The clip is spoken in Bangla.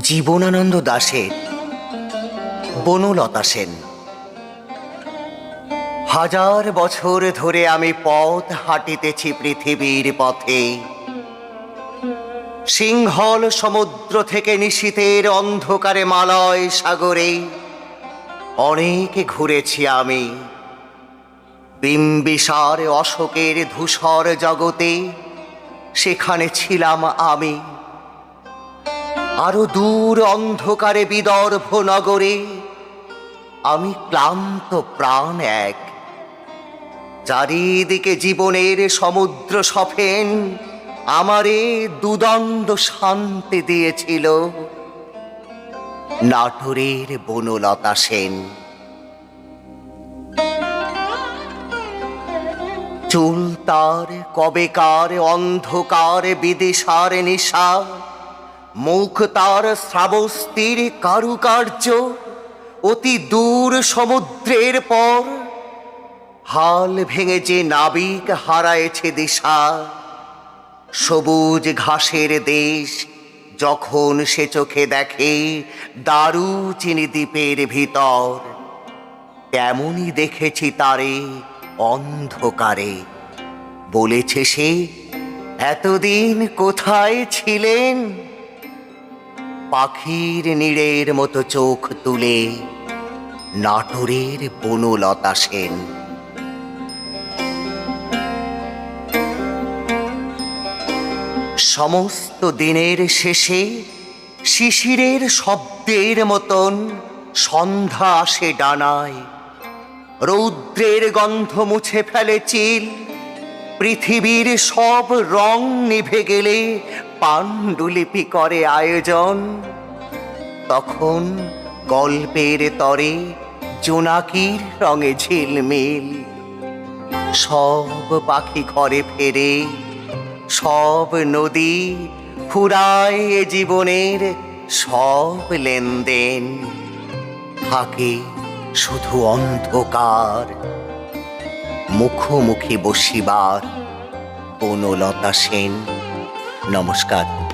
জীবনানন্দ দাশের বনলতা সেন। হাজার বছর ধরে আমি পথ হাঁটিতেছি পৃথিবীর পথে। সিংহল সমুদ্র থেকে নিশীথের অন্ধকারে মালয় সাগরে অনেক ঘুরেছি আমি। বিম্বিসার অশোকের ধূসর জগতে সেখানে ছিলাম আমি। আরো দূর অন্ধকারে বিদর্ভ নগরে আমি ক্লান্ত প্রাণ এক। চারিদিকে জীবনের সমুদ্র সফেন আমারে দুদণ্ড শান্তি দিয়েছিল নাটোরের বনলতা সেন। চুল তার কবেকার অন্ধকার বিদিশার নিশা, মুখ তার শ্রাবস্তির কারুকার্য। অতি দূর সমুদ্রের পর হাল ভেঙে যে নাবিক হারায়েছে দিশা, সবুজ ঘাসের দেশ যখন সে চোখে দেখে দারুচিনি দ্বীপের ভিতর, তেমনই দেখেছি তারে অন্ধকারে। বলেছে সে, এতদিন কোথায় ছিলেন? পাখির নীড়ের মতো চোখ তুলে নাটোরের বনলতা সেন। সমস্ত দিনের শেষে শিশিরের শব্দের মতন সন্ধ্যা আসে ডানায়। রৌদ্রের গন্ধ মুছে ফেলে চিল, পৃথিবীর সব রং নিভে গেলে পাণ্ডুলিপি করে আয়োজন। তখন গল্পের তরে জোনাকির রঙে ঝিলমিল। সব পাখি ঘরে ফেরে, সব নদী ফুরায় এ জীবনের সব লেনদেন। থাকে শুধু অন্ধকার, মুখোমুখি বসিবার বনলতা সেন। নমস্কার।